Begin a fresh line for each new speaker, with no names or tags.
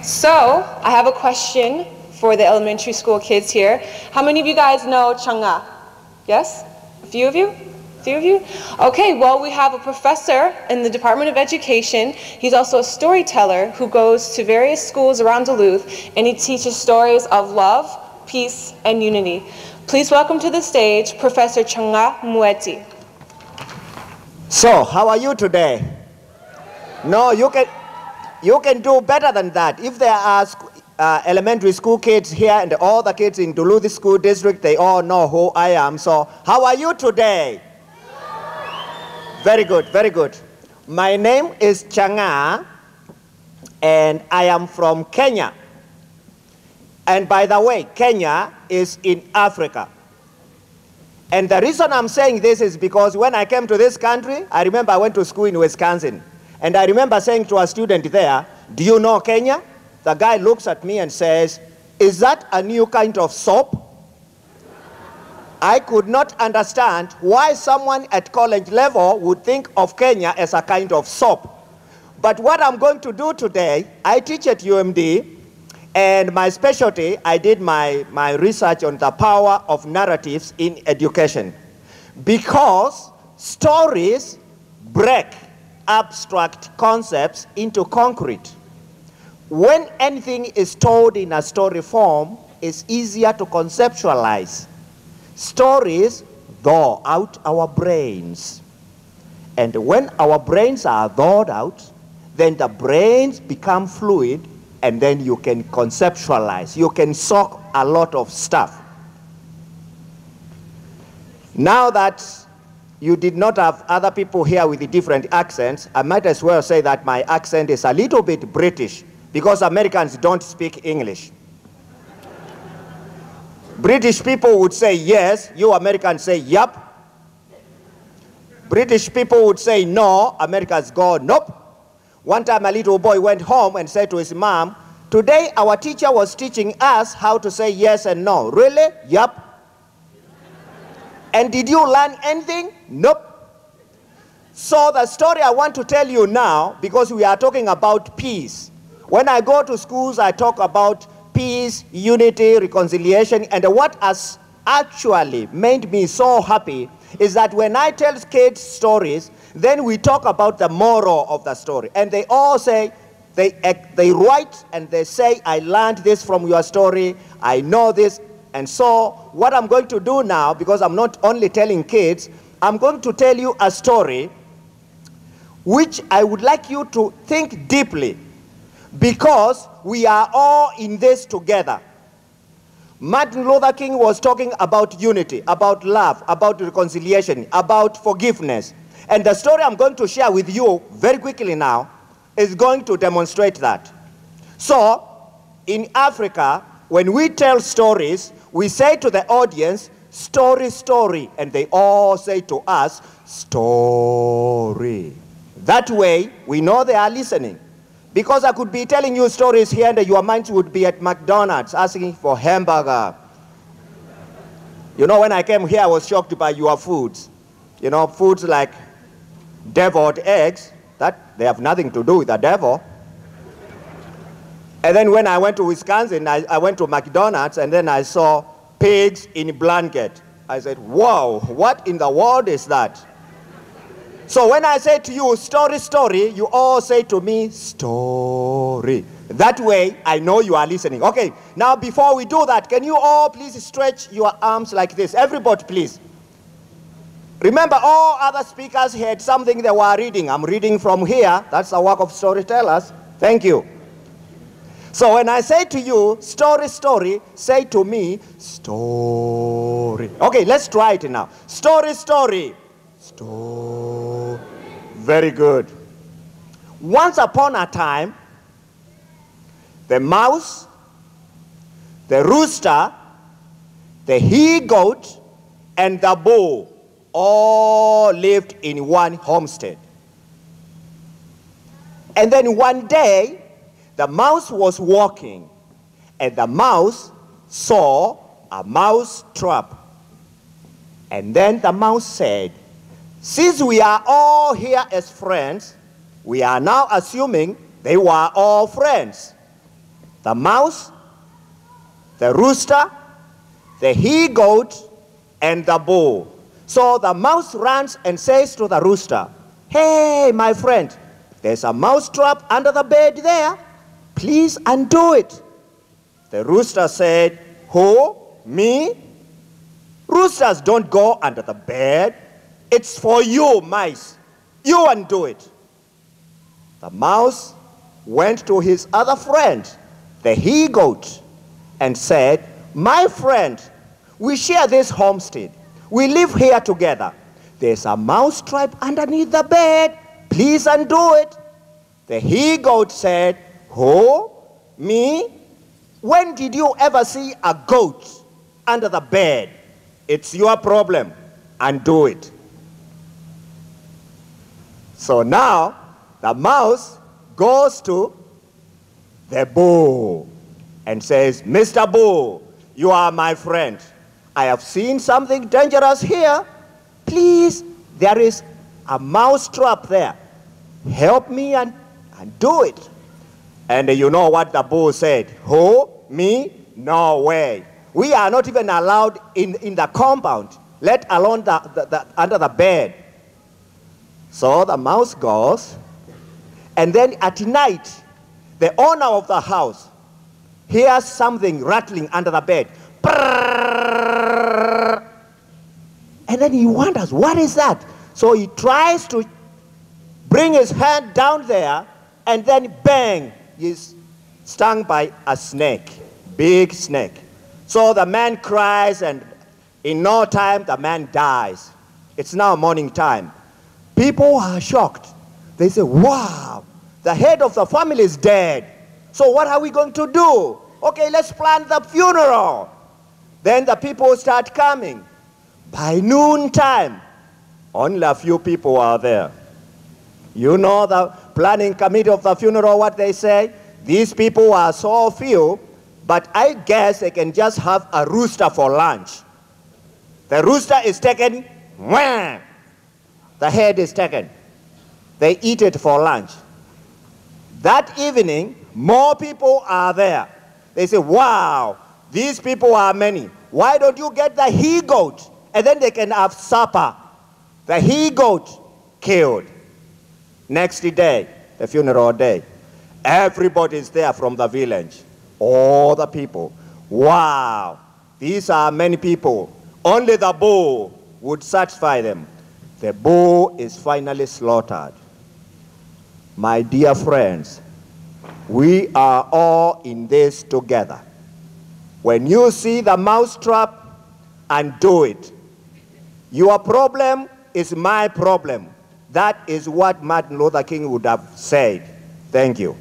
So, I have a question for the elementary school kids here. How many of you guys know Changaa? Yes? A few of you? A few of you? Okay, well, we have a professor in the Department of Education. He's also a storyteller who goes to various schools around Duluth, and he teaches stories of love, peace, and unity. Please welcome to the stage Professor Changaa Mweti.
So, how are you today? No, you can do better than that. If there are elementary school kids here and all the kids in Duluth School District, they all know who I am. So, how are you today? Very good, very good. My name is Changaa, and I am from Kenya. And by the way, Kenya is in Africa. And the reason I'm saying this is because when I came to this country, I remember I went to school in Wisconsin. And I remember saying to a student there, "Do you know Kenya?" The guy looks at me and says, "Is that a new kind of soap?" I could not understand why someone at college level would think of Kenya as a kind of soap. But what I'm going to do today, I teach at UMD, and my specialty, I did my research on the power of narratives in education. Because stories break abstract concepts into concrete. When anything is told in a story form, it's easier to conceptualize. Stories thaw out our brains. And when our brains are thawed out, then the brains become fluid, and then you can conceptualize. You can soak a lot of stuff. Now that you did not have other people here with different accents, I might as well say that my accent is a little bit British, because Americans don't speak English. British people would say yes, you Americans say yup. British people would say no, Americans go nope. One time a little boy went home and said to his mom, "Today our teacher was teaching us how to say yes and no." "Really?" "Yup." "And did you learn anything?" "Nope." So the story I want to tell you now, because we are talking about peace. When I go to schools, I talk about peace, unity, reconciliation, and what has actually made me so happy is that when I tell kids stories, then we talk about the moral of the story. And they all say, they write and they say, "I learned this from your story, I know this." And so what I'm going to do now, because I'm not only telling kids, I'm going to tell you a story which I would like you to think deeply, because we are all in this together. Martin Luther King was talking about unity, about love, about reconciliation, about forgiveness. And the story I'm going to share with you very quickly now is going to demonstrate that. So, in Africa, when we tell stories, we say to the audience, "Story, story," and they all say to us, "Story." That way, we know they are listening. Because I could be telling you stories here and your minds would be at McDonald's asking for hamburger. You know, when I came here, I was shocked by your foods. You know, foods like deviled eggs, that they have nothing to do with the devil. And then when I went to Wisconsin, I went to McDonald's, and then I saw pigs in blanket. I said, "Whoa, what in the world is that?" So when I say to you, "Story, story," you all say to me, "Story." That way, I know you are listening. Okay, now before we do that, can you all please stretch your arms like this? Everybody, please. Remember, all other speakers had something they were reading. I'm reading from here. That's the work of storytellers. Thank you. So when I say to you, "Story, story," say to me, "Story." Okay, let's try it now. Story, story. Story. Very good. Once upon a time, the mouse, the rooster, the he-goat, and the bull all lived in one homestead. And then one day, the mouse was walking, and the mouse saw a mouse trap. And then the mouse said, "Since we are all here as friends, we are now assuming they were all friends. The mouse, the rooster, the he-goat, and the bull. So the mouse runs and says to the rooster, "Hey, my friend, there's a mouse trap under the bed there. Please undo it." The rooster said, "Who? Me? Roosters don't go under the bed. It's for you, mice. You undo it." The mouse went to his other friend, the he-goat, and said, "My friend, we share this homestead. We live here together. There's a mouse trap underneath the bed. Please undo it." The he-goat said, "Who? Me? When did you ever see a goat under the bed? It's your problem. Undo it." So now the mouse goes to the bull and says, "Mr. Bull, you are my friend. I have seen something dangerous here. Please, there is a mouse trap there. Help me and do it." And you know what the bull said? "Who? Me? No way. We are not even allowed in the compound, let alone under the bed." So the mouse goes, and then at night, the owner of the house hears something rattling under the bed. And then he wonders, what is that? So he tries to bring his hand down there, and then bang, he's stung by a snake, big snake. So the man cries, and in no time the man dies. It's now morning time. People are shocked. They say, "Wow, the head of the family is dead. So what are we going to do? Okay, let's plan the funeral." Then the people start coming. By noontime, only a few people are there. You know the planning committee of the funeral, what they say? These people are so few, but I guess they can just have a rooster for lunch. The rooster is taken, wham! The head is taken. They eat it for lunch. That evening, more people are there. They say, "Wow, these people are many. Why don't you get the he-goat? And then they can have supper." The he-goat killed. Next day, the funeral day, everybody is there from the village. All the people. Wow, these are many people. Only the bull would satisfy them. The bull is finally slaughtered. My dear friends, we are all in this together. When you see the mouse trap, undo it. Your problem is my problem. That is what Martin Luther King would have said. Thank you.